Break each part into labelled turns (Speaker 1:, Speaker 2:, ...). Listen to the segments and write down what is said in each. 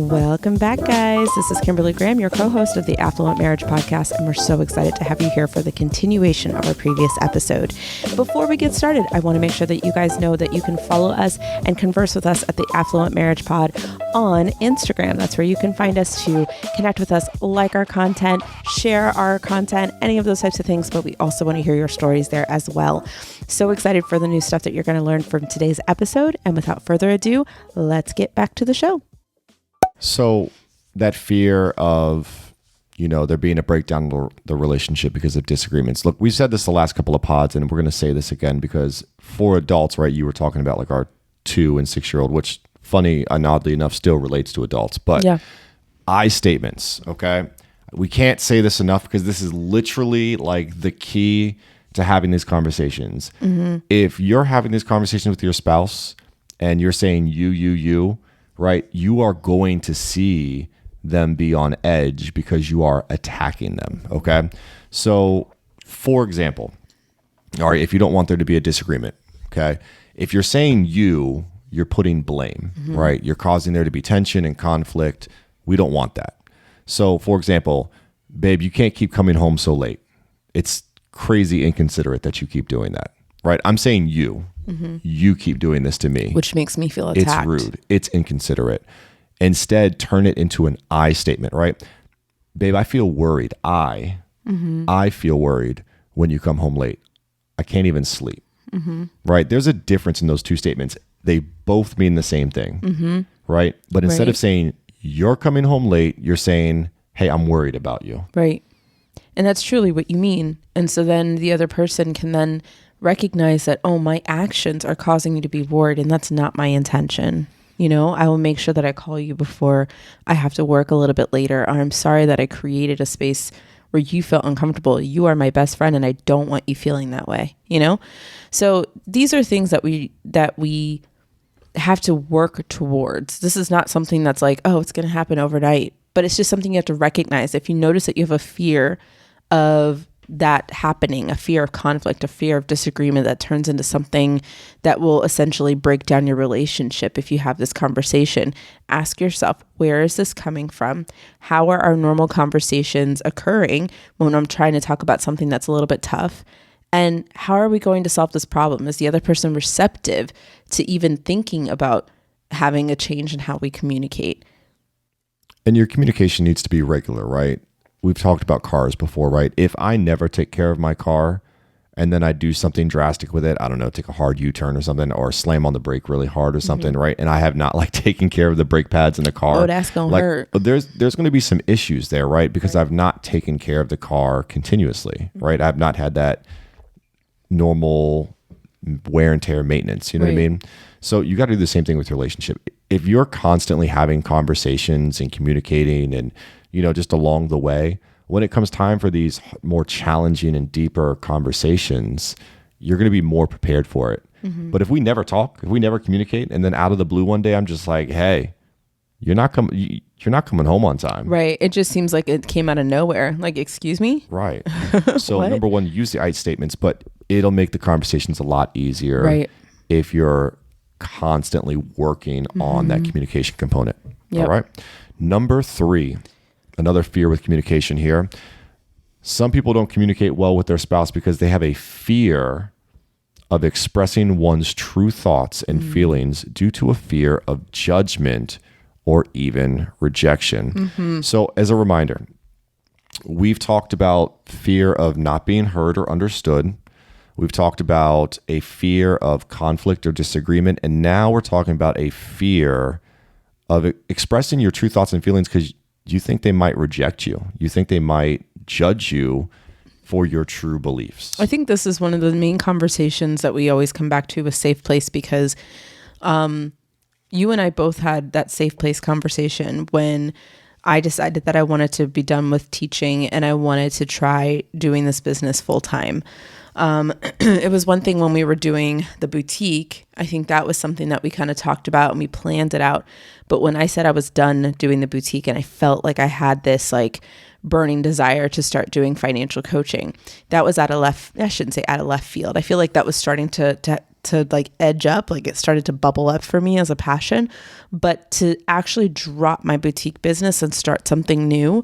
Speaker 1: Welcome back, guys. This is Kimberly Graham, your co-host of the Affluent Marriage Podcast, and we're so excited to have you here for the continuation of our previous episode. Before we get started, I want to make sure that you guys know that you can follow us and converse with us at the Affluent Marriage Pod on Instagram. That's where you can find us to connect with us, like our content, share our content, any of those types of things, but we also want to hear your stories there as well. So excited for the new stuff that you're going to learn from today's episode, and without further ado, let's get back to the show.
Speaker 2: So that fear of, there being a breakdown in the relationship because of disagreements. Look, we've said this the last couple of pods, and we're going to say this again because for adults, right, you were talking about like our 2 and 6-year-old, which funny and oddly enough still relates to adults. But yeah. I statements, okay? We can't say this enough because this is literally like the key to having these conversations. Mm-hmm. If you're having these conversations with your spouse and you're saying you, right, you are going to see them be on edge because you are attacking them, okay? So, for example, all right, if you don't want there to be a disagreement, okay? If you're saying you're putting blame, mm-hmm. right? You're causing there to be tension and conflict. We don't want that. So, for example, babe, you can't keep coming home so late. It's crazy inconsiderate that you keep doing that, right? I'm saying you. Mm-hmm. You keep doing this to me.
Speaker 1: Which makes me feel attacked.
Speaker 2: It's rude. It's inconsiderate. Instead, turn it into an I statement, right? Babe, I feel worried. I feel worried when you come home late. I can't even sleep, right? There's a difference in those two statements. They both mean the same thing, right? But instead of saying, you're coming home late, you're saying, hey, I'm worried about you.
Speaker 1: Right. And that's truly what you mean. And so then the other person can then recognize that, oh, my actions are causing you to be worried, and that's not my intention. I will make sure that I call you before I have to work a little bit later. Or I'm sorry that I created a space where you felt uncomfortable. You are my best friend, and I don't want you feeling that way. So these are things that we have to work towards. This is not something that's like, oh, it's going to happen overnight, but it's just something you have to recognize. If you notice that you have a fear of that happening, a fear of conflict, a fear of disagreement that turns into something that will essentially break down your relationship. If you have this conversation, ask yourself, where is this coming from? How are our normal conversations occurring when I'm trying to talk about something that's a little bit tough? And how are we going to solve this problem? Is the other person receptive to even thinking about having a change in how we communicate?
Speaker 2: And your communication needs to be regular, right? We've talked about cars before, right? If I never take care of my car and then I do something drastic with it, I don't know, take a hard U-turn or something, or slam on the brake really hard or something, right? And I have not taken care of the brake pads in the car.
Speaker 1: Oh, that's going to hurt.
Speaker 2: There's going to be some issues there, right? Because I've not taken care of the car continuously, right? I've not had that normal wear and tear maintenance, you know what I mean? So you got to do the same thing with your relationship. If you're constantly having conversations and communicating and just along the way, when it comes time for these more challenging and deeper conversations, you're going to be more prepared for it. Mm-hmm. But if we never talk, if we never communicate, and then out of the blue one day, I'm just like, hey, you're not coming home on time.
Speaker 1: Right. It just seems like it came out of nowhere. Like, excuse me?
Speaker 2: Right. So number one, use the I statements, but it'll make the conversations a lot easier if you're constantly working on that communication component. Yep. All right. Number 3. Another fear with communication here. Some people don't communicate well with their spouse because they have a fear of expressing one's true thoughts and feelings due to a fear of judgment or even rejection. Mm-hmm. So as a reminder, we've talked about fear of not being heard or understood. We've talked about a fear of conflict or disagreement. And now we're talking about a fear of expressing your true thoughts and feelings because you think they might reject you. You think they might judge you for your true beliefs.
Speaker 1: I think this is one of the main conversations that we always come back to with Safe Place because you and I both had that Safe Place conversation when I decided that I wanted to be done with teaching and I wanted to try doing this business full time. It was one thing when we were doing the boutique. I think that was something that we kind of talked about and we planned it out. But when I said I was done doing the boutique and I felt like I had this burning desire to start doing financial coaching, that was I shouldn't say out of left field. I feel like that was starting to to like edge up, like it started to bubble up for me as a passion. But to actually drop my boutique business and start something new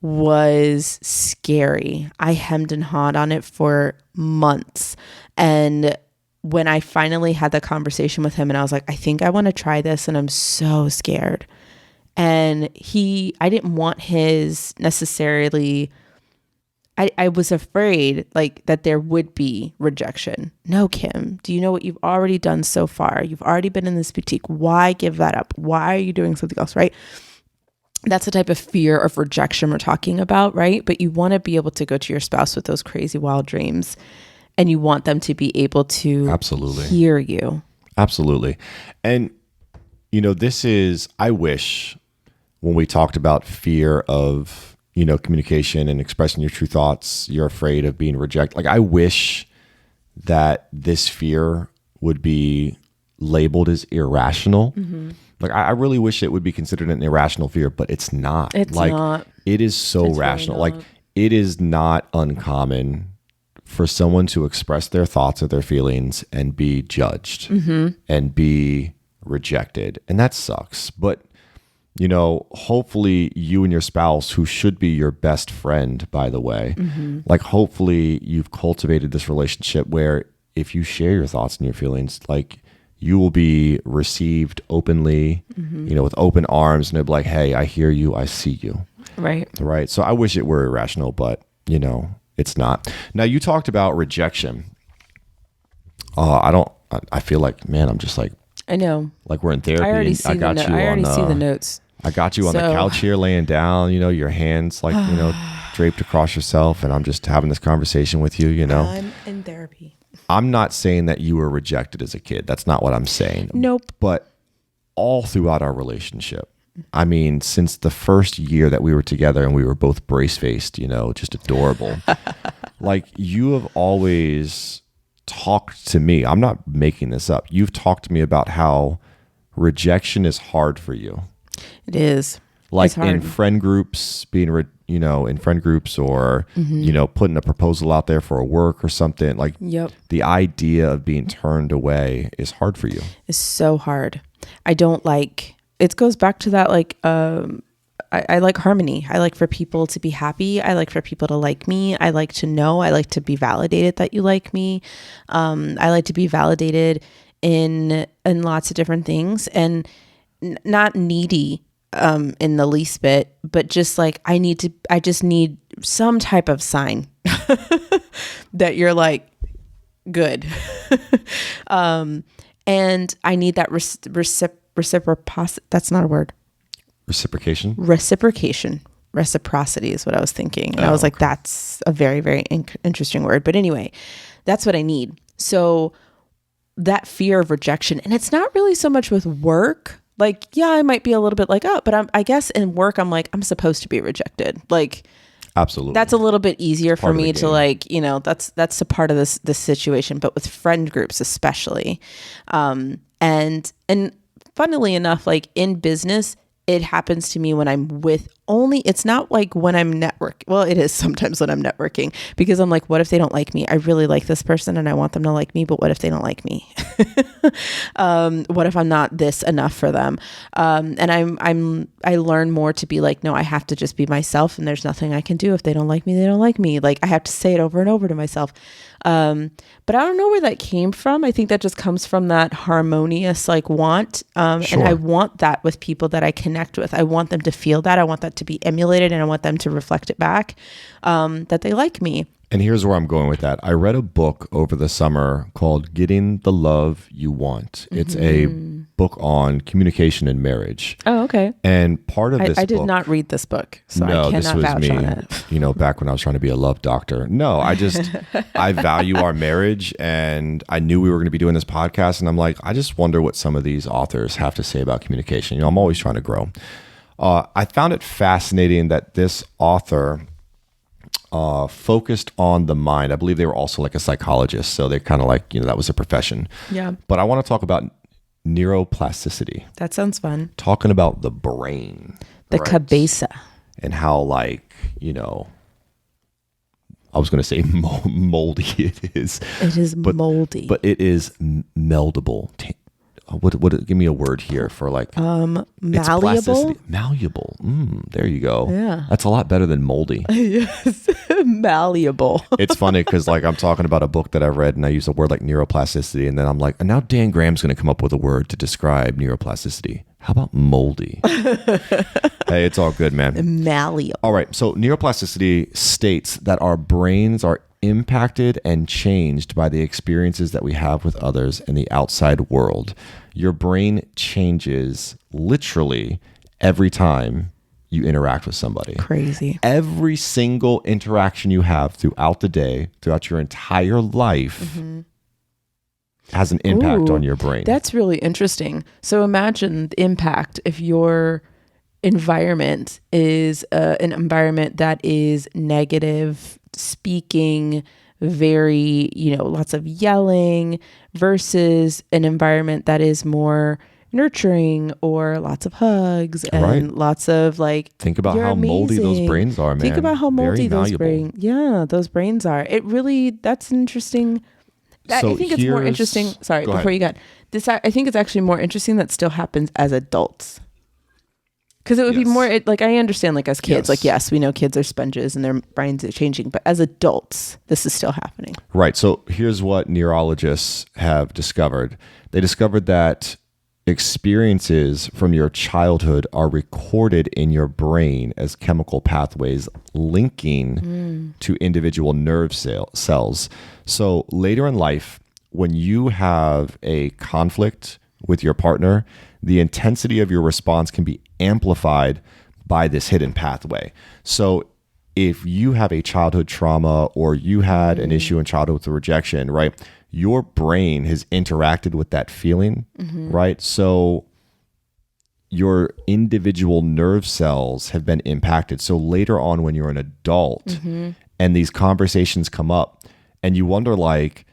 Speaker 1: was scary. I hemmed and hawed on it for months. And when I finally had the conversation with him and I was like, I think I want to try this and I'm so scared. And I didn't want his necessarily, I was afraid like that there would be rejection. No, Kim, do you know what you've already done so far? You've already been in this boutique. Why give that up? Why are you doing something else, right? That's the type of fear of rejection we're talking about, right? But you want to be able to go to your spouse with those crazy wild dreams and you want them to be able to
Speaker 2: absolutely
Speaker 1: hear you.
Speaker 2: Absolutely. And, you know, I wish when we talked about fear of, you know, communication and expressing your true thoughts, you're afraid of being rejected. Like, I wish that this fear would be labeled as irrational. Mm-hmm. Like, I really wish it would be considered an irrational fear, but it's not.
Speaker 1: It's like, not.
Speaker 2: It is so rational. Really like, it is not uncommon for someone to express their thoughts or their feelings and be judged and be rejected. And that sucks. But, you know, hopefully you and your spouse, who should be your best friend, by the way, like, hopefully you've cultivated this relationship where if you share your thoughts and your feelings, like, you will be received openly, you know, with open arms, and they'll be like, hey, I hear you, I see you.
Speaker 1: Right.
Speaker 2: Right. So I wish it were irrational, but, you know, it's not. Now, you talked about rejection. I feel like, man, I'm just like,
Speaker 1: I know.
Speaker 2: Like we're in therapy.
Speaker 1: I already see the notes.
Speaker 2: I got you on the couch here laying down, you know, your hands like, you know, draped across yourself, and I'm just having this conversation with you, you know.
Speaker 1: I'm in therapy.
Speaker 2: I'm not saying that you were rejected as a kid. That's not what I'm saying.
Speaker 1: Nope.
Speaker 2: But all throughout our relationship, I mean, since the first year that we were together and we were both brace-faced, you know, just adorable, like, you have always talked to me. I'm not making this up. You've talked to me about how rejection is hard for you.
Speaker 1: It is.
Speaker 2: Like in friend groups, in friend groups, or, you know, putting a proposal out there for a work or something. Like, the idea of being turned away is hard for you.
Speaker 1: It's so hard. I don't like, it goes back to that, like, I like harmony. I like for people to be happy. I like for people to like me. I like to know. I like to be validated that you like me. I like to be validated in lots of different things, and not needy in the least bit, but just like I just need some type of sign that you're like good. And I need that reciprocity. That's not a word.
Speaker 2: Reciprocation.
Speaker 1: Reciprocity is what I was thinking. And I was like, that's a very, very interesting word. But anyway, that's what I need. So that fear of rejection, and it's not really so much with work. Like, yeah, I might be a little bit like, oh, but I guess in work, I'm like, I'm supposed to be rejected. Like,
Speaker 2: absolutely.
Speaker 1: That's a little bit easier for me to, like, you know, that's a part of this situation, but with friend groups, especially. And funnily enough, like in business, it happens to me when I'm with it's not like when I'm networking. Well, it is sometimes when I'm networking, because I'm like, what if they don't like me? I really like this person and I want them to like me, but what if they don't like me? What if I'm not this enough for them? And I learn more to be like, no, I have to just be myself, and there's nothing I can do. If they don't like me, they don't like me. Like, I have to say it over and over to myself. But I don't know where that came from. I think that just comes from that harmonious, like, want. Sure. And I want that with people that I connect with. I want them to feel that. I want that to be emulated, and I want them to reflect it back, that they like me.
Speaker 2: And here's where I'm going with that. I read a book over the summer called Getting the Love You Want. It's a book on communication and marriage.
Speaker 1: Oh, okay.
Speaker 2: And part of this
Speaker 1: I did not read this book, so
Speaker 2: no,
Speaker 1: I cannot
Speaker 2: this was
Speaker 1: vouch
Speaker 2: me,
Speaker 1: on it.
Speaker 2: You know, back when I was trying to be a love doctor. No, I value our marriage, and I knew we were going to be doing this podcast, and I'm like, I just wonder what some of these authors have to say about communication. You know, I'm always trying to grow. I found it fascinating that this author focused on the mind. I believe they were also like a psychologist, so they're kind of like, you know, that was a profession.
Speaker 1: Yeah.
Speaker 2: But I want to talk about neuroplasticity.
Speaker 1: That sounds fun.
Speaker 2: Talking about the brain.
Speaker 1: The cabeza.
Speaker 2: And how, like, you know, I was going to say moldy. It is.
Speaker 1: It is moldy.
Speaker 2: But it is meldable. Give me a word here for like
Speaker 1: malleable.
Speaker 2: Malleable. There you go.
Speaker 1: Yeah.
Speaker 2: That's a lot better than moldy.
Speaker 1: Yes. Malleable.
Speaker 2: It's funny because like I'm talking about a book that I read and I use a word like neuroplasticity, and then I'm like, and now Dan Graham's going to come up with a word to describe neuroplasticity. How about moldy? Hey, it's all good, man.
Speaker 1: Malleable.
Speaker 2: All right. So neuroplasticity states that our brains are impacted and changed by the experiences that we have with others in the outside world. Your brain changes literally every time you interact with somebody.
Speaker 1: Crazy.
Speaker 2: Every single interaction you have throughout the day, throughout your entire life, has an impact on your brain.
Speaker 1: That's really interesting. So imagine the impact if your environment is an environment that is negative, speaking, very, lots of yelling, versus an environment that is more nurturing or lots of hugs and lots of like,
Speaker 2: think about how moldy those brains are, man.
Speaker 1: Think about how moldy those brains are. It really, that's interesting. I think it's more interesting. Sorry, before you got this, I think it's actually more interesting that still happens as adults. Because it would be more like, I understand like as kids, like, yes, we know kids are sponges and their brains are changing, but as adults, this is still happening.
Speaker 2: Right. So here's what neurologists have discovered. They discovered that experiences from your childhood are recorded in your brain as chemical pathways linking to individual nerve cells. So later in life, when you have a conflict with your partner, the intensity of your response can be amplified by this hidden pathway. So if you have a childhood trauma or you had an issue in childhood with rejection, right? Your brain has interacted with that feeling, right? So your individual nerve cells have been impacted. So later on when you're an adult and these conversations come up and you wonder like,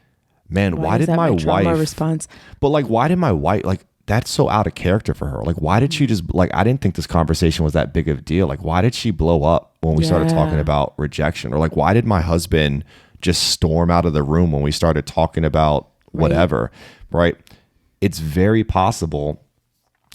Speaker 2: man, why did my wife
Speaker 1: response?
Speaker 2: But like, why did my wife, like, that's so out of character for her. Like, why did she just, like, I didn't think this conversation was that big of a deal. Like, why did she blow up when we started talking about rejection? Or like, why did my husband just storm out of the room when we started talking about whatever, right? It's very possible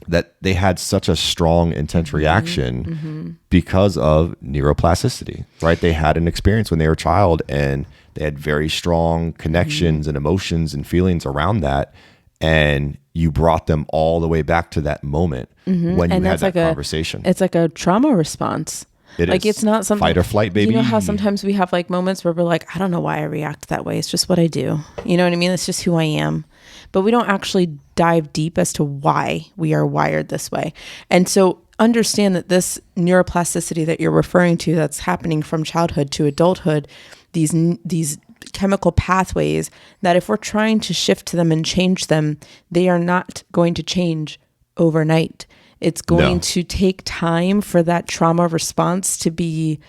Speaker 2: that they had such a strong, intense reaction because of neuroplasticity, right? They had an experience when they were a child and they had very strong connections and emotions and feelings around that. And you brought them all the way back to that moment when you had that conversation.
Speaker 1: It's like a trauma response. It's not something
Speaker 2: fight or flight, baby.
Speaker 1: You know how sometimes we have like moments where we're like, I don't know why I react that way. It's just what I do. You know what I mean? It's just who I am. But we don't actually dive deep as to why we are wired this way. And so understand that this neuroplasticity that you're referring to that's happening from childhood to adulthood, these chemical pathways, that if we're trying to shift them and change them, they are not going to change overnight. It's going to take time for that trauma response to be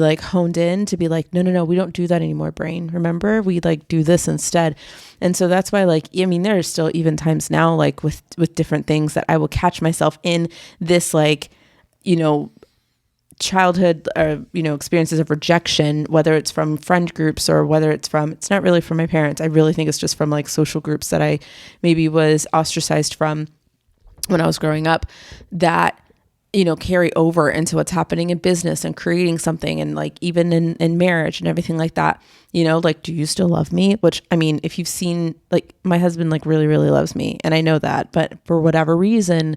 Speaker 1: like honed in, to be like, no, we don't do that anymore, brain. Remember, we like do this instead. And so that's why, like, I mean, there are still even times now, like with different things that I will catch myself in this, like, childhood experiences of rejection, whether it's from friend groups or whether it's not really from my parents. I really think it's just from like social groups that I maybe was ostracized from when I was growing up, that carry over into what's happening in business and creating something, and like even in marriage and everything like that. Like, do you still love me? Which, I mean, if you've seen, like, my husband like really, really loves me, and I know that, but for whatever reason,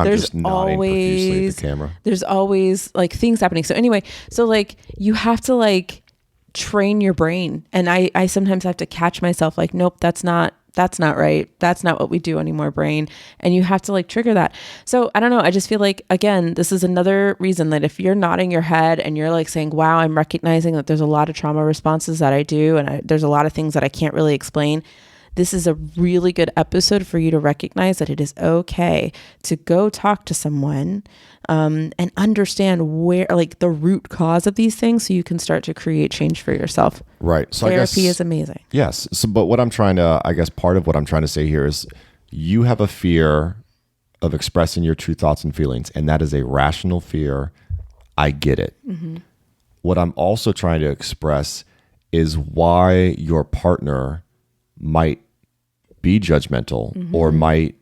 Speaker 2: there's always the camera.
Speaker 1: There's always like things happening. So anyway, so like you have to like train your brain, and I sometimes have to catch myself like, nope, that's not right. That's not what we do anymore, brain. And you have to like trigger that. So I don't know. I just feel like, again, this is another reason that if you're nodding your head and you're like saying, wow, I'm recognizing that there's a lot of trauma responses that I do, and there's a lot of things that I can't really explain. This is a really good episode for you to recognize that it is okay to go talk to someone and understand where, like, the root cause of these things, so you can start to create change for yourself.
Speaker 2: Right. So
Speaker 1: therapy is amazing.
Speaker 2: Yes. So, but what I'm trying to, I guess part of what I'm trying to say here is you have a fear of expressing your true thoughts and feelings, and that is a rational fear. I get it. what I'm also trying to express is why your partner might be judgmental or might,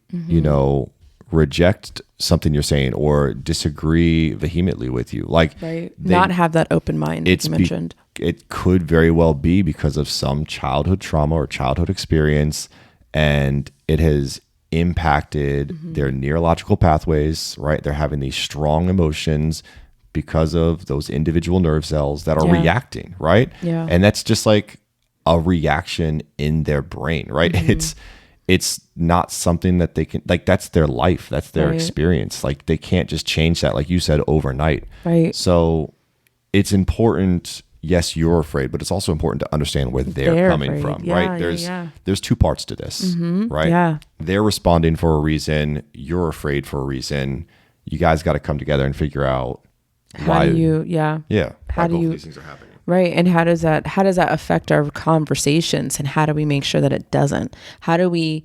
Speaker 2: reject something you're saying or disagree vehemently with you. Like,
Speaker 1: not have that open mind, like you mentioned.
Speaker 2: It could very well be because of some childhood trauma or childhood experience, and it has impacted their neurological pathways, right? They're having these strong emotions because of those individual nerve cells that are reacting, right?
Speaker 1: Yeah.
Speaker 2: And that's just like a reaction in their brain, right? It's not something that they can, like, that's their life, that's their experience. Like, they can't just change that, like you said, overnight.
Speaker 1: Right.
Speaker 2: So it's important. Yes, you're afraid, but it's also important to understand where they're coming
Speaker 1: afraid.
Speaker 2: from,
Speaker 1: Yeah,
Speaker 2: right? There's two parts to this, right?
Speaker 1: Yeah.
Speaker 2: They're responding for a reason. You're afraid for a reason. You guys got to come together and figure out
Speaker 1: how do you,
Speaker 2: why both these things are happening.
Speaker 1: Right. And how does that affect our conversations, and how do we make sure that it doesn't? How do we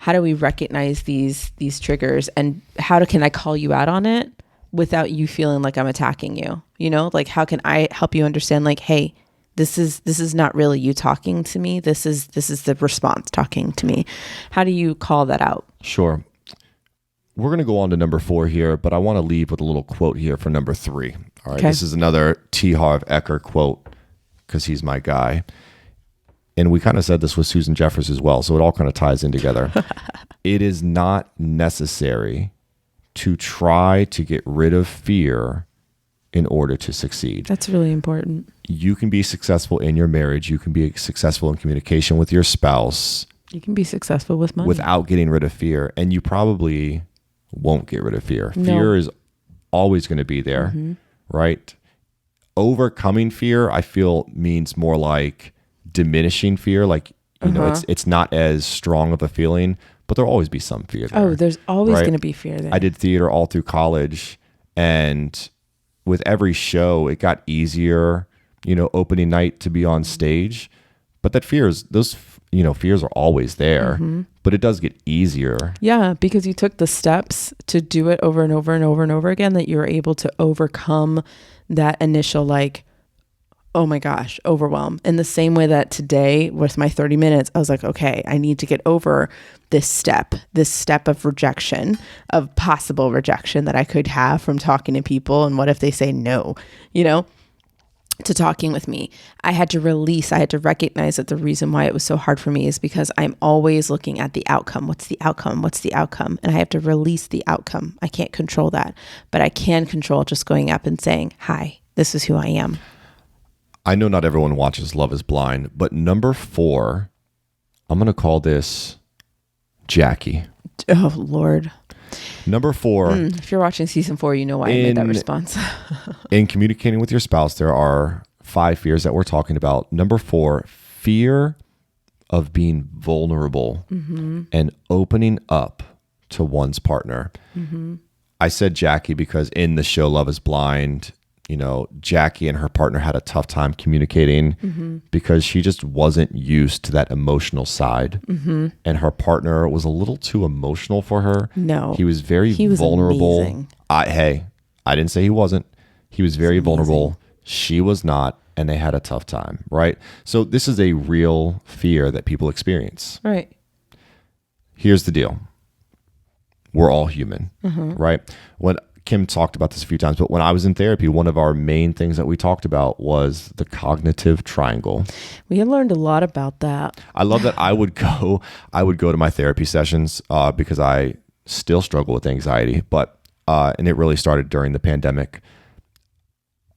Speaker 1: recognize these triggers, and can I call you out on it without you feeling like I'm attacking you? You know, like, how can I help you understand, like, hey, this is not really you talking to me. This is the response talking to me. How do you call that out?
Speaker 2: Sure. We're going to go on to number 4 here, but I want to leave with a little quote here for number 3. All right. Okay. This is another T. Harv Eker quote, because he's my guy. And we kind of said this with Susan Jeffers as well, so it all kind of ties in together. It is not necessary to try to get rid of fear in order to succeed.
Speaker 1: That's really important.
Speaker 2: You can be successful in your marriage. You can be successful in communication with your spouse.
Speaker 1: You can be successful with money
Speaker 2: without getting rid of fear. And you probably won't get rid of fear. No. Fear is always going to be there, right? Overcoming fear, I feel, means more like diminishing fear. Like, you know, it's not as strong of a feeling, but there'll always be some fear there.
Speaker 1: Oh, there's always going to be fear there.
Speaker 2: I did theater all through college, and with every show, it got easier, opening night to be on stage. But that fears are always there, but it does get easier.
Speaker 1: Yeah, because you took the steps to do it over and over and over and over again, that you were able to overcome that initial, like, oh my gosh, overwhelm. In the same way that today with my 30 minutes, I was like, okay, I need to get over this step of rejection, of possible rejection that I could have from talking to people. And what if they say no, to talking with me? I had to recognize that the reason why it was so hard for me is because I'm always looking at the outcome. What's the outcome? What's the outcome? And I have to release the outcome. I can't control that, but I can control just going up and saying, hi, this is who I am.
Speaker 2: I know not everyone watches Love is Blind, but number 4, I'm going to call this Jackie.
Speaker 1: Oh, Lord.
Speaker 2: Number 4.
Speaker 1: If you're watching season 4, you know why I made that response.
Speaker 2: In communicating with your spouse, there are 5 fears that we're talking about. Number 4, fear of being vulnerable and opening up to one's partner. I said Jackie because in the show Love is Blind, Jackie and her partner had a tough time communicating because she just wasn't used to that emotional side. And her partner was a little too emotional for her.
Speaker 1: No.
Speaker 2: He was very vulnerable.
Speaker 1: Amazing.
Speaker 2: I didn't say he wasn't. He was very vulnerable. She was not. And they had a tough time, right? So this is a real fear that people experience.
Speaker 1: Right.
Speaker 2: Here's the deal. We're all human, right? When Kim talked about this a few times, but when I was in therapy, one of our main things that we talked about was the cognitive triangle.
Speaker 1: We had learned a lot about that.
Speaker 2: I love that I would go to my therapy sessions because I still struggle with anxiety, and it really started during the pandemic.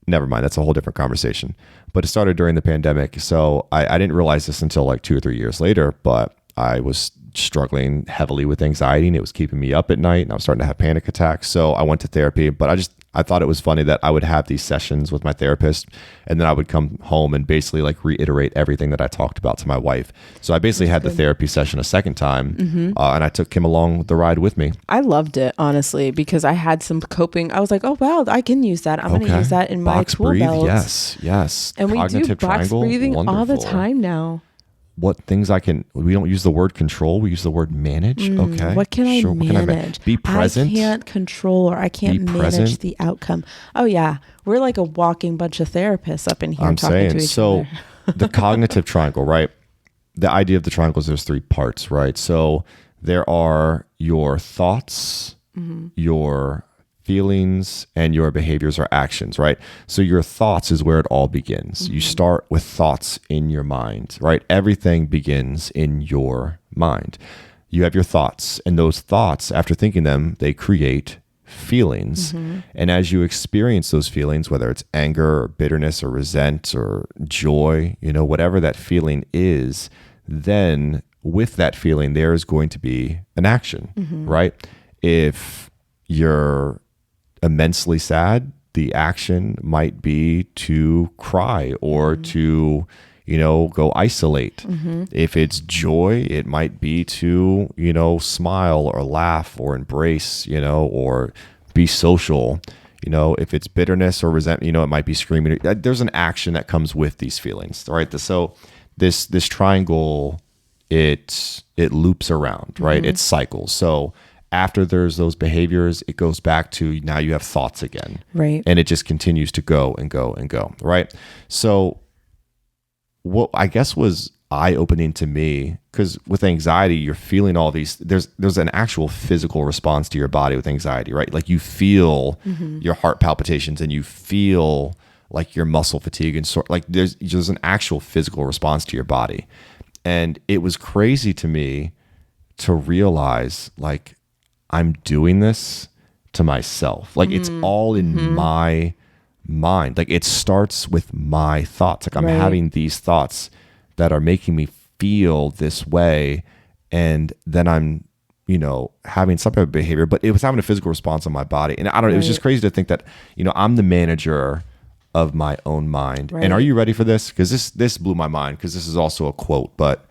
Speaker 2: Never mind, that's a whole different conversation. But it started during the pandemic, so I didn't realize this until like 2 or 3 years later, but I was struggling heavily with anxiety, and it was keeping me up at night, and I was starting to have panic attacks. So I went to therapy, but I thought it was funny that I would have these sessions with my therapist, and then I would come home and basically like reiterate everything that I talked about to my wife. So I basically had the therapy session a second time, and I took Kim along the ride with me.
Speaker 1: I loved it, honestly, because I had some coping. I was like, oh, wow, I can use that. I'm going to use that in my tool belt.
Speaker 2: Yes.
Speaker 1: And
Speaker 2: Cognitive
Speaker 1: we do box
Speaker 2: triangle,
Speaker 1: breathing
Speaker 2: wonderful.
Speaker 1: all the time now.
Speaker 2: what things we don't use the word control, we use the word manage. Okay.
Speaker 1: What can I
Speaker 2: Sure. What can I
Speaker 1: manage?
Speaker 2: be present?
Speaker 1: I can't control or I can't manage
Speaker 2: present.
Speaker 1: the outcome. Oh yeah. We're like a walking bunch of therapists up in here
Speaker 2: I'm
Speaker 1: talking
Speaker 2: saying,
Speaker 1: to each
Speaker 2: so
Speaker 1: other.
Speaker 2: the cognitive triangle, right? The idea of the triangle is there's 3 parts, right? So there are your thoughts, your feelings, and your behaviors or actions, right? So your thoughts is where it all begins. You start with thoughts in your mind, right? Everything begins in your mind. You have your thoughts, and those thoughts, after thinking them, they create feelings. And as you experience those feelings, whether it's anger or bitterness or resent or joy, whatever that feeling is, then with that feeling, there is going to be an action, right? If you're immensely sad, the action might be to cry or to, go isolate. If it's joy, it might be to, smile or laugh or embrace, or be social. If it's bitterness or resentment, it might be screaming. There's an action that comes with these feelings, right? So this triangle, it loops around, right? It cycles. So after there's those behaviors, it goes back to now you have thoughts again.
Speaker 1: Right.
Speaker 2: And it just continues to go and go and go, right? So what I guess was eye-opening to me, because with anxiety, you're feeling all these, there's an actual physical response to your body with anxiety, right? Like you feel your heart palpitations and you feel like your muscle fatigue and like there's an actual physical response to your body. And it was crazy to me to realize like I'm doing this to myself. Like it's all in my mind. Like it starts with my thoughts. Like I'm having these thoughts that are making me feel this way. And then I'm, having some type of behavior, but it was having a physical response on my body. And I don't know, it was just crazy to think that, I'm the manager of my own mind. And are you ready for this? Because this blew my mind, because this is also a quote, but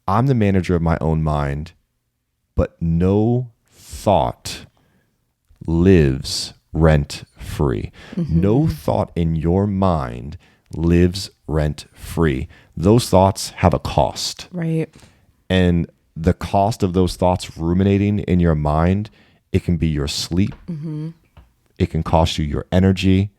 Speaker 2: I'm the manager of my own mind, but no thought lives rent free. No thought in your mind lives rent free. Those thoughts have a cost.
Speaker 1: Right.
Speaker 2: And the cost of those thoughts ruminating in your mind, it can be your sleep. It can cost you your energy.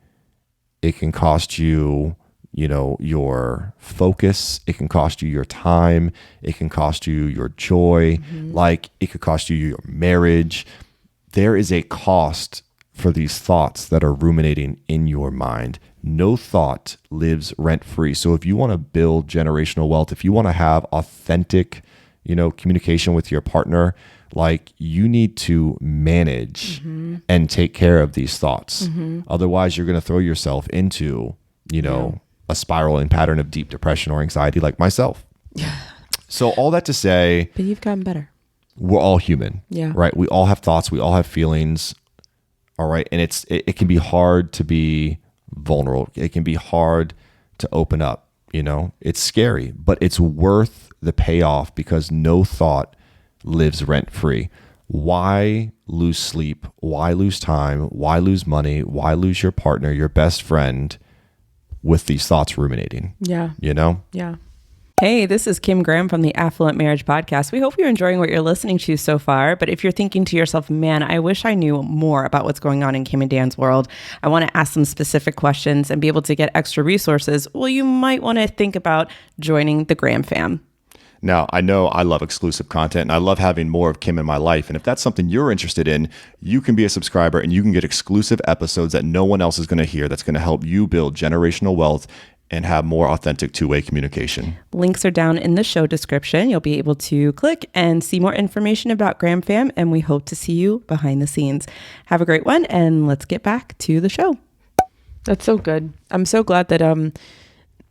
Speaker 2: It can cost you, your focus. It can cost you your time. It can cost you your joy. Like it could cost you your marriage. There is a cost for these thoughts that are ruminating in your mind. No thought lives rent free. So if you want to build generational wealth, if you want to have authentic, communication with your partner, like you need to manage and take care of these thoughts. Otherwise, you're going to throw yourself into, a spiraling pattern of deep depression or anxiety like myself. So all that to say,
Speaker 1: but you've gotten better.
Speaker 2: We're all human, right? We all have thoughts. We all have feelings. All right. And it can be hard to be vulnerable. It can be hard to open up, it's scary, but it's worth the payoff because no thought lives rent free. Why lose sleep? Why lose time? Why lose money? Why lose your partner, your best friend with these thoughts ruminating?
Speaker 1: Yeah.
Speaker 3: Yeah. Hey, this is Kim Graham from the Affluent Marriage Podcast. We hope you're enjoying what you're listening to so far. But if you're thinking to yourself, man, I wish I knew more about what's going on in Kim and Dan's world, I want to ask some specific questions and be able to get extra resources, well, you might want to think about joining the Graham fam.
Speaker 2: Now, I know I love exclusive content and I love having more of Kim in my life. And if that's something you're interested in, you can be a subscriber and you can get exclusive episodes that no one else is going to hear. That's going to help you build generational wealth and have more authentic two-way communication.
Speaker 3: Links are down in the show description. You'll be able to click and see more information about Graham Fam, and we hope to see you behind the scenes. Have a great one, and let's get back to the show.
Speaker 1: That's so good. I'm so glad that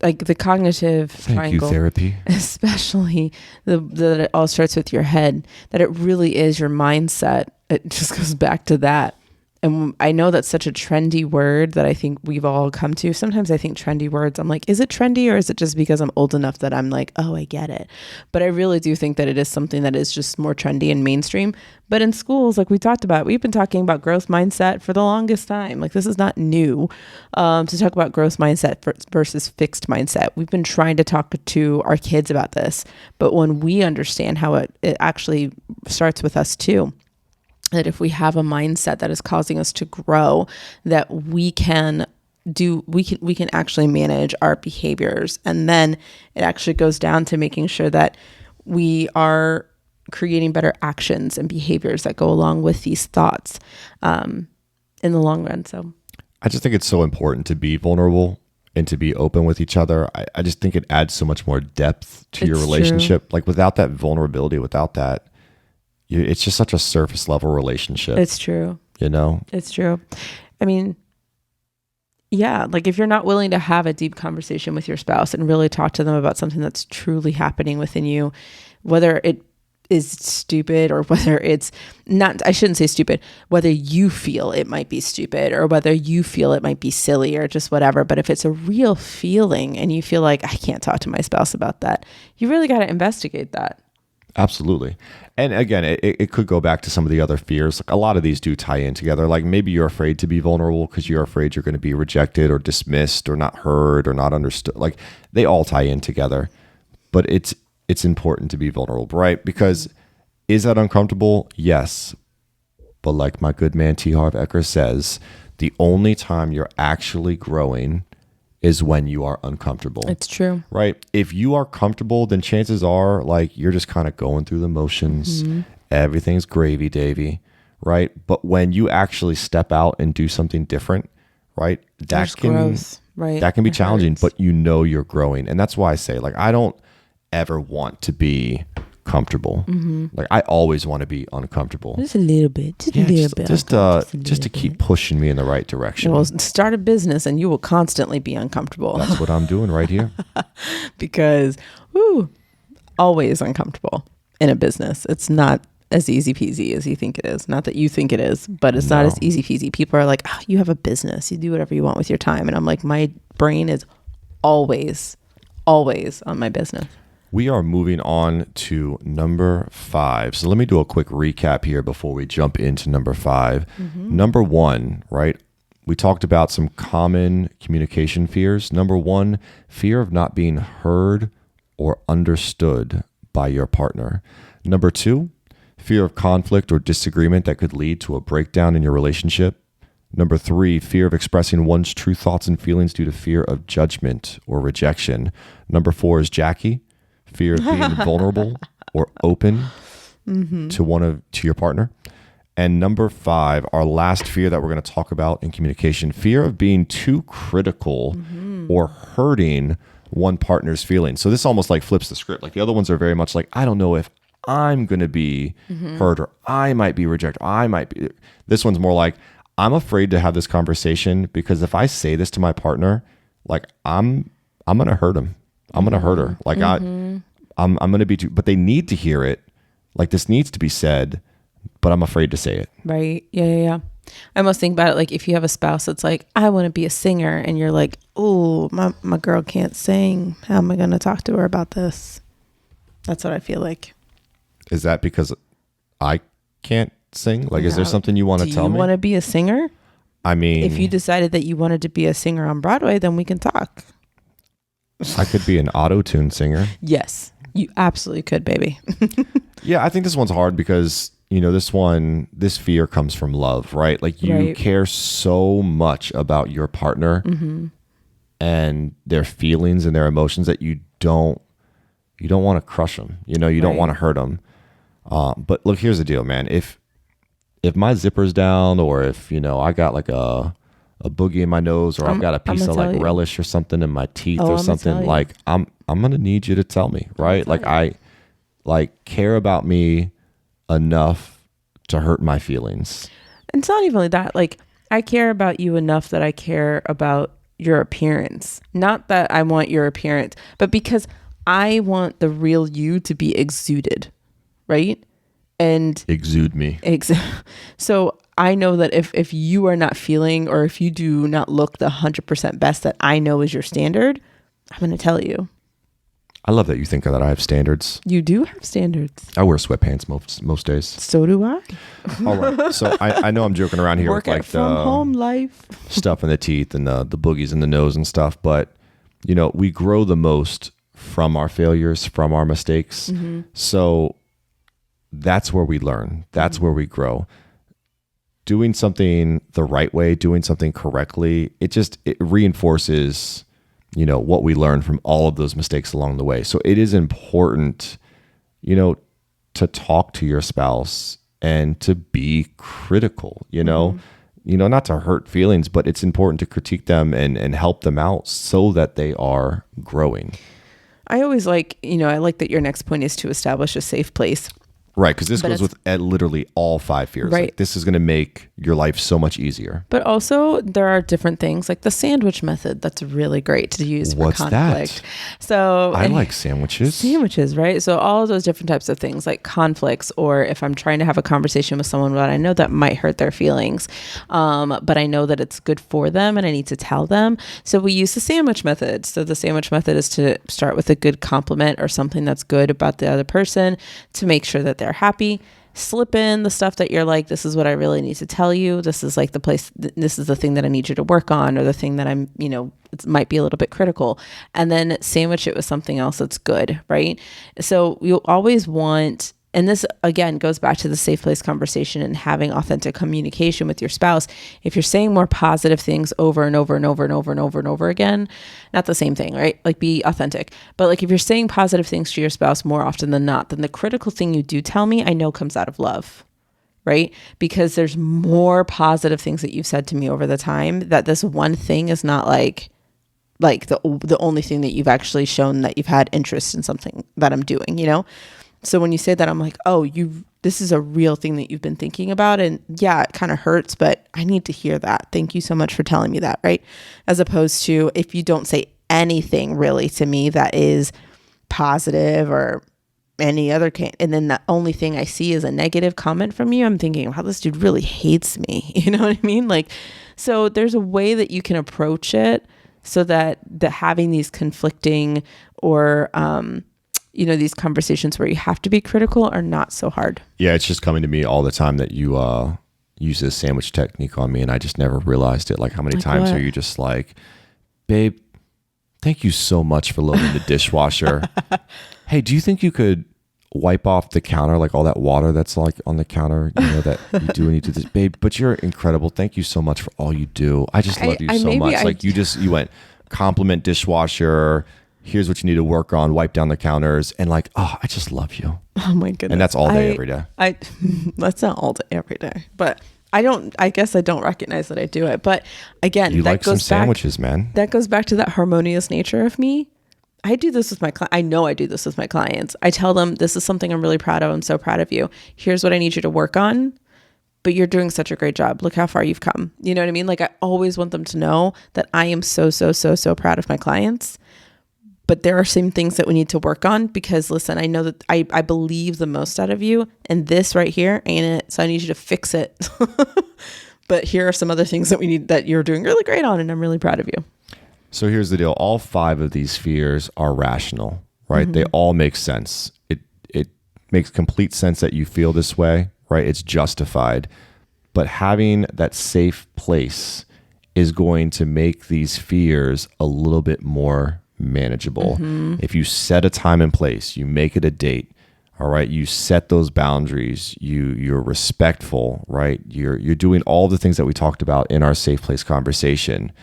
Speaker 1: like the cognitive triangle,
Speaker 2: therapy,
Speaker 1: especially that it all starts with your head, that it really is your mindset. It just goes back to that. And I know that's such a trendy word that I think we've all come to. Sometimes I think trendy words, I'm like, is it trendy or is it just because I'm old enough that I'm like, oh, I get it? But I really do think that it is something that is just more trendy and mainstream. But in schools, like we talked about, we've been talking about growth mindset for the longest time. Like this is not new to talk about growth mindset versus fixed mindset. We've been trying to talk to our kids about this. But when we understand how it actually starts with us too, that if we have a mindset that is causing us to grow, that we can actually manage our behaviors. And then it actually goes down to making sure that we are creating better actions and behaviors that go along with these thoughts in the long run. So
Speaker 2: I just think it's so important to be vulnerable and to be open with each other. I just think it adds so much more depth to your relationship. True. Like without that vulnerability, without that, it's just such a surface level relationship.
Speaker 1: It's true.
Speaker 2: You know?
Speaker 1: It's true. I mean, yeah, like if you're not willing to have a deep conversation with your spouse and really talk to them about something that's truly happening within you, whether it is stupid or whether it's not, I shouldn't say stupid, whether you feel it might be stupid or whether you feel it might be silly or just whatever. But if it's a real feeling and you feel like I can't talk to my spouse about that, you really got to investigate that.
Speaker 2: Absolutely. And again, it could go back to some of the other fears. Like a lot of these do tie in together. Like maybe you're afraid to be vulnerable because you're afraid you're going to be rejected or dismissed or not heard or not understood. Like they all tie in together. But it's important to be vulnerable, right? Because is that uncomfortable? Yes. But like my good man T. Harv Eker says, the only time you're actually growing is when you are uncomfortable.
Speaker 1: It's true.
Speaker 2: Right? If you are comfortable, then chances are like you're just kind of going through the motions. Mm-hmm. Everything's gravy, Davy. Right? But when you actually step out and do something different, right? That can be challenging, but you know you're growing. And that's why I say, like, I don't ever want to be comfortable. Mm-hmm. Like I always want to be uncomfortable.
Speaker 1: Just a little bit.
Speaker 2: Just to keep pushing me in the right direction.
Speaker 1: Well, start a business and you will constantly be uncomfortable.
Speaker 2: That's what I'm doing right here.
Speaker 1: Because always uncomfortable in a business. It's not as easy peasy as you think it is. Not that you think it is, but it's not as easy peasy. People are like, oh, you have a business. You do whatever you want with your time. And I'm like, my brain is always on my business.
Speaker 2: We are moving on to number 5. So let me do a quick recap here before we jump into number 5. Mm-hmm. Number 1, right? We talked about some common communication fears. Number 1, fear of not being heard or understood by your partner. Number 2, fear of conflict or disagreement that could lead to a breakdown in your relationship. Number 3, fear of expressing one's true thoughts and feelings due to fear of judgment or rejection. Number 4 is Jackie. Fear of being vulnerable or open to your partner. And number 5, our last fear that we're going to talk about in communication, fear of being too critical or hurting one partner's feelings. So this almost like flips the script. Like the other ones are very much like, I don't know if I'm going to be hurt or I might be rejected. This one's more like, I'm afraid to have this conversation because if I say this to my partner, like I'm going to hurt him. I'm going to hurt her. Like I'm going to be too, but they need to hear it. Like this needs to be said, but I'm afraid to say it.
Speaker 1: Right. Yeah. I almost think about it. Like if you have a spouse that's like, I want to be a singer and you're like, oh, my girl can't sing. How am I going to talk to her about this? That's what I feel like.
Speaker 2: Is that because I can't sing? Like, is there something you want to tell me?
Speaker 1: Do you want to be a singer?
Speaker 2: I mean,
Speaker 1: if you decided that you wanted to be a singer on Broadway, then we can talk.
Speaker 2: I could be an auto-tune singer.
Speaker 1: Yes, you absolutely could, baby.
Speaker 2: Yeah, I think this one's hard because, this fear comes from love, right? Like you care so much about your partner and their feelings and their emotions that you don't want to crush them. You don't want to hurt them. But look, here's the deal, man. If my zipper's down or if, I got like a boogie in my nose or I've got a piece of like relish or something in my teeth or something, like I'm going to need you to tell me, right? Like I care about me enough to hurt my feelings.
Speaker 1: And it's not even like that. Like I care about you enough that I care about your appearance. Not that I want your appearance, but because I want the real you to be exuded, right? And
Speaker 2: exude me.
Speaker 1: So I know that if you are not feeling, or if you do not look the 100% best that I know is your standard, I'm going to tell you.
Speaker 2: I love that you think that I have standards.
Speaker 1: You do have standards.
Speaker 2: I wear sweatpants most days.
Speaker 1: So do I.
Speaker 2: All right. So I know I'm joking around here
Speaker 1: Work
Speaker 2: with like
Speaker 1: from home life.
Speaker 2: stuff in the teeth and the boogies in the nose and stuff. But, you know, we grow the most from our failures, from our mistakes.
Speaker 1: Mm-hmm.
Speaker 2: So that's where we learn. That's where we grow. Doing something the right way, doing something correctly, it reinforces, you know, what we learn from all of those mistakes along the way. So it is important, you know, to talk to your spouse and to be critical, you know, not to hurt feelings, but it's important to critique them and help them out so that they are growing.
Speaker 1: I always like, I like that your next point is to establish a safe place.
Speaker 2: Right, because this goes with literally all 5 fears.
Speaker 1: Right.
Speaker 2: Like, this is going to make your life so much easier.
Speaker 1: But also, there are different things like the sandwich method that's really great to use for conflict.
Speaker 2: That?
Speaker 1: So
Speaker 2: I like sandwiches.
Speaker 1: Sandwiches, right? So all of those different types of things like conflicts, or if I'm trying to have a conversation with someone that I know that might hurt their feelings, but I know that it's good for them and I need to tell them. So we use the sandwich method. So the sandwich method is to start with a good compliment or something that's good about the other person to make sure that they're happy. Slip in the stuff that you're like, this is what I really need to tell you. This is like the place, this is the thing that I need you to work on, or the thing that I'm, it might be a little bit critical. And then sandwich it with something else that's good, right? So you'll always want, and this again goes back to the safe place conversation and having authentic communication with your spouse. If you're saying more positive things over and over and over and over and over and over again, not the same thing, right? Like, be authentic. But like, if you're saying positive things to your spouse more often than not, then the critical thing you do tell me, I know comes out of love, right? Because there's more positive things that you've said to me over the time, that this one thing is not like the only thing that you've actually shown that you've had interest in something that I'm doing, So when you say that, I'm like, oh, this is a real thing that you've been thinking about. And yeah, it kind of hurts, but I need to hear that. Thank you so much for telling me that, right? As opposed to if you don't say anything really to me that is positive or any other and then the only thing I see is a negative comment from you, I'm thinking, wow, this dude really hates me. You know what I mean? Like, so there's a way that you can approach it so that having these conflicting or, these conversations where you have to be critical are not so hard.
Speaker 2: Yeah, it's just coming to me all the time that you use this sandwich technique on me, and I just never realized it. Like, how many times are you just like, babe, thank you so much for loading the dishwasher. Hey, do you think you could wipe off the counter, like all that water that's like on the counter, that you do when you do this? Babe, but you're incredible. Thank you so much for all you do. I just love you so much. Like, you went compliment dishwasher. Here's what you need to work on, wipe down the counters, and like, oh, I just love you.
Speaker 1: Oh my goodness.
Speaker 2: And that's all day, every day.
Speaker 1: That's not all day, every day. But I guess I don't recognize that I do it. But again,
Speaker 2: you like some sandwiches, man.
Speaker 1: That goes back to that harmonious nature of me. I do this with my clients. I know I do this with my clients. I tell them, this is something I'm really proud of. I'm so proud of you. Here's what I need you to work on. But you're doing such a great job. Look how far you've come. You know what I mean? Like, I always want them to know that I am so, so, so, so proud of my clients. But there are some things that we need to work on because, listen, I know that I believe the most out of you, and this right here ain't it. So I need you to fix it. But here are some other things that you're doing really great on, and I'm really proud of you.
Speaker 2: So here's the deal. All 5 of these fears are rational, right? Mm-hmm. They all make sense. It makes complete sense that you feel this way, right? It's justified. But having that safe place is going to make these fears a little bit more manageable. Mm-hmm. If you set a time and place, you make it a date, all right, you set those boundaries, you're respectful, right? You're doing all the things that we talked about in our safe place conversation.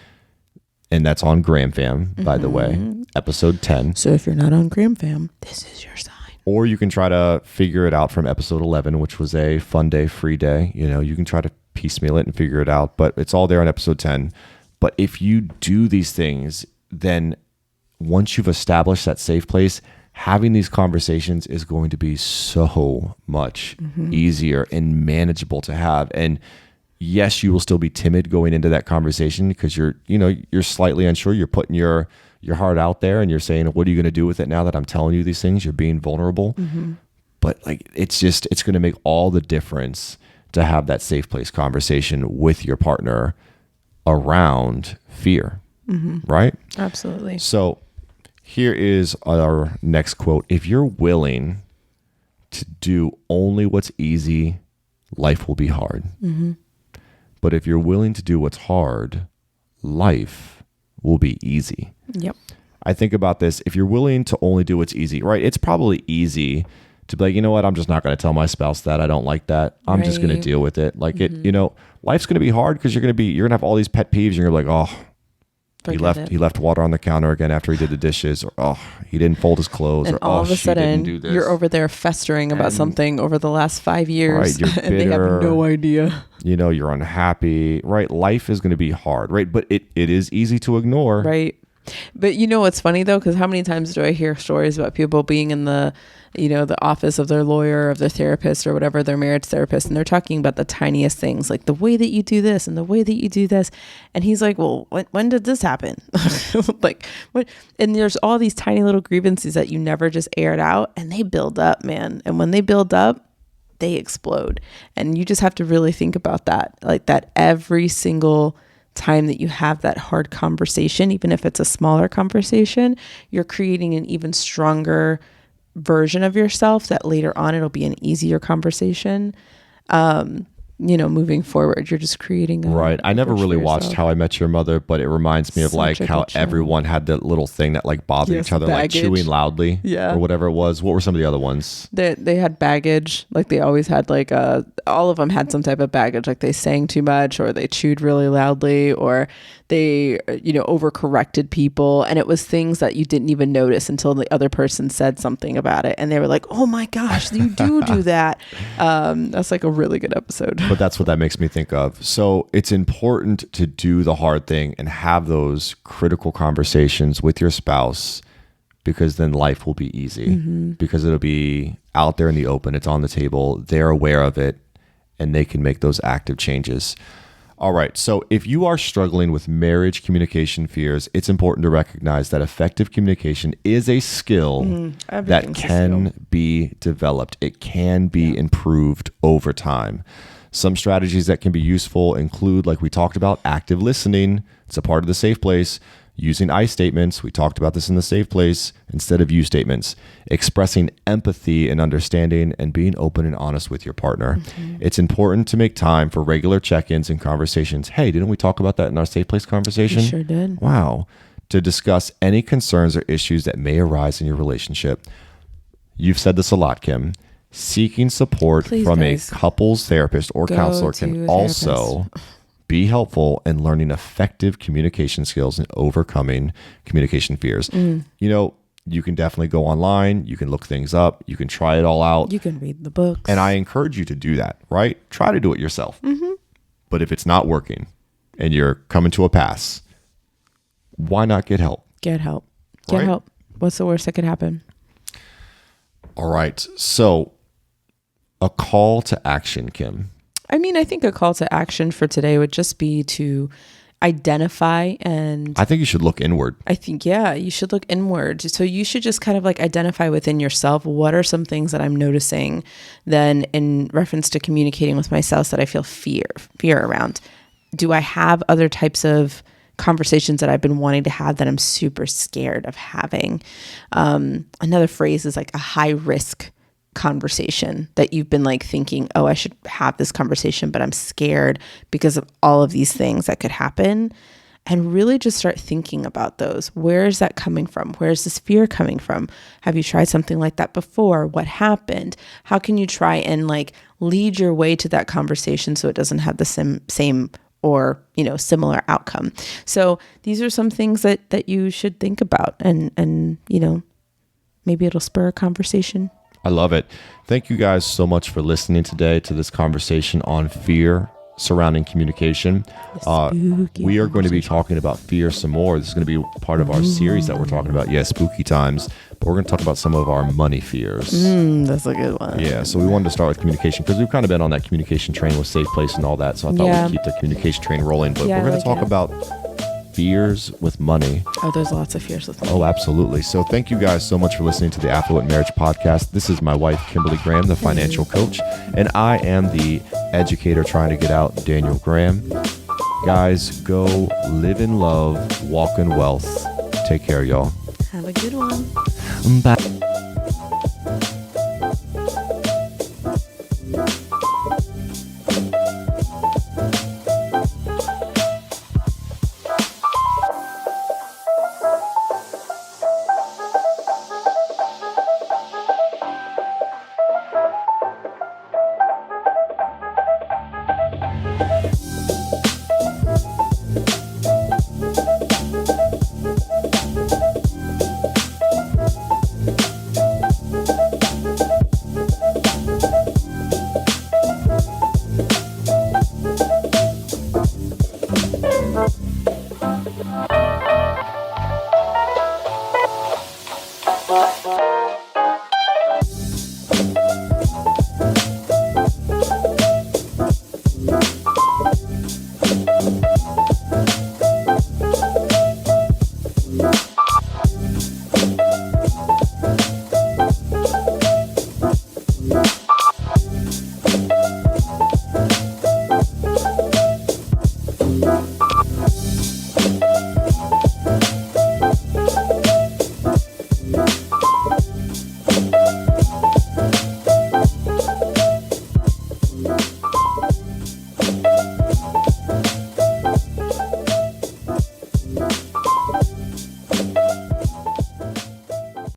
Speaker 2: And that's on Graham Fam, by the way, episode 10.
Speaker 1: So if you're not on Graham Fam, this is your sign.
Speaker 2: Or you can try to figure it out from episode 11, which was a fun day, free day. You can try to piecemeal it and figure it out, but it's all there on episode 10. But if you do these things, then once you've established that safe place, having these conversations is going to be so much easier and manageable to have. And yes, you will still be timid going into that conversation because you're slightly unsure. You're putting your heart out there and you're saying, what are you going to do with it now that I'm telling you these things? You're being vulnerable. Mm-hmm. But like, it's going to make all the difference to have that safe place conversation with your partner around fear, right?
Speaker 1: Absolutely.
Speaker 2: So here is our next quote. If you're willing to do only what's easy, life will be hard. But if you're willing to do what's hard, life will be easy.
Speaker 1: Yep.
Speaker 2: I think about this. If you're willing to only do what's easy, right? It's probably easy to be like, you know what? I'm just not going to tell my spouse that I don't like that. I'm just going to
Speaker 1: Right.
Speaker 2: deal with it. Like it, life's going to be hard because you're going to have all these pet peeves. You're going to be like, oh,
Speaker 1: Forget
Speaker 2: he left water on the counter again after he did the dishes, or oh, he didn't fold his clothes,
Speaker 1: And
Speaker 2: or
Speaker 1: all
Speaker 2: oh,
Speaker 1: of a
Speaker 2: she didn't
Speaker 1: sudden,
Speaker 2: do this.
Speaker 1: you're over there festering about
Speaker 2: And-
Speaker 1: something over the last 5 years,
Speaker 2: Right, you're
Speaker 1: and they have
Speaker 2: bitter.
Speaker 1: no idea.
Speaker 2: You're unhappy, right? Life is going to be hard, right? But it is easy to ignore.
Speaker 1: Right. But you know what's funny though? Because how many times do I hear stories about people being in the office of their lawyer, of their therapist or whatever, their marriage therapist, and they're talking about the tiniest things, like the way that you do this and the way that you do this. And he's like, well, when did this happen? Like, what? And there's all these tiny little grievances that you never just aired out, and they build up, man. And when they build up, they explode. And you just have to really think about that, like that every single time that you have that hard conversation, even if it's a smaller conversation, you're creating an even stronger version of yourself that later on it'll be an easier conversation. Moving forward, you're just creating
Speaker 2: Right. I never really watched
Speaker 1: yourself.
Speaker 2: How I Met Your Mother, but it reminds me of
Speaker 1: Such
Speaker 2: like
Speaker 1: a
Speaker 2: how
Speaker 1: good show.
Speaker 2: everyone had that little thing that like bothered
Speaker 1: Yes,
Speaker 2: each other,
Speaker 1: baggage.
Speaker 2: like chewing loudly,
Speaker 1: Yeah.
Speaker 2: or whatever it was. What were some of the other ones?
Speaker 1: They had baggage, like they always had like all of them had some type of baggage, like they sang too much or they chewed really loudly or they overcorrected people, and it was things that you didn't even notice until the other person said something about it and they were like, oh my gosh, you do that. That's like a really good episode.
Speaker 2: But that's what that makes me think of. So it's important to do the hard thing and have those critical conversations with your spouse, because then life will be easy, because it'll be out there in the open. It's on the table. They're aware of it and they can make those active changes. All right. So if you are struggling with marriage communication fears, it's important to recognize that effective communication is a skill that
Speaker 1: Everything's a
Speaker 2: can
Speaker 1: skill.
Speaker 2: be developed. It can be improved over time. Some strategies that can be useful include, like we talked about, active listening. It's a part of the safe place. Using I statements. We talked about this in the safe place instead of you statements. Expressing empathy and understanding, and being open and honest with your partner. It's important to make time for regular check-ins and conversations. Hey, didn't we talk about that in our safe place conversation?
Speaker 1: We sure did.
Speaker 2: Wow. To discuss any concerns or issues that may arise in your relationship. You've said this a lot, Kim. Seeking support
Speaker 1: Please,
Speaker 2: from
Speaker 1: guys.
Speaker 2: a couples therapist or
Speaker 1: Go
Speaker 2: counselor
Speaker 1: to
Speaker 2: can
Speaker 1: a
Speaker 2: also be helpful in learning effective communication skills and overcoming communication fears. You can definitely go online. You can look things up. You can try it all out.
Speaker 1: You can read the books.
Speaker 2: And I encourage you to do that, right? Try to do it yourself. But if it's not working and you're coming to a pass, why not get help?
Speaker 1: Get help. Get
Speaker 2: Right?
Speaker 1: help. What's the worst that could happen?
Speaker 2: All right. So a call to action, Kim.
Speaker 1: I mean, I think a call to action for today would just be to identify, and
Speaker 2: I think you should look inward.
Speaker 1: I think, yeah, you should look inward. So you should just kind of like identify within yourself, what are some things that I'm noticing then in reference to communicating with my spouse that I feel fear around? Do I have other types of conversations that I've been wanting to have that I'm super scared of having? Another phrase is like a high risk conversation that you've been like thinking, oh, I should have this conversation, but I'm scared because of all of these things that could happen. And really just start thinking about those. Where is that coming from? Where is this fear coming from? Have you tried something like that before? What happened? How can you try and like lead your way to that conversation so it doesn't have the same or, similar outcome? So these are some things that you should think about, and maybe it'll spur a conversation.
Speaker 2: I love it. Thank you guys so much for listening today to this conversation on fear surrounding communication. We are going to be talking about fear some more. This is going to be part of our series that we're talking about. Yeah, spooky times. But we're going to talk about some of our money fears.
Speaker 1: That's a good one.
Speaker 2: Yeah, so we wanted to start with communication because we've kind of been on that communication train with Safe Place and all that. So I thought
Speaker 1: Yeah.
Speaker 2: we'd keep the communication train rolling. But
Speaker 1: Yeah,
Speaker 2: we're
Speaker 1: I
Speaker 2: going to
Speaker 1: like
Speaker 2: talk
Speaker 1: it.
Speaker 2: about fears with money.
Speaker 1: Oh, there's lots of fears with money.
Speaker 2: Oh, absolutely. So thank you guys so much for listening to the Affluent Marriage Podcast. This is my wife, Kimberly Graham, the financial coach, and I am the educator trying to get out, Daniel Graham. Guys, go live in love, walk in wealth. Take care, y'all.
Speaker 1: Have a good one.
Speaker 2: Bye.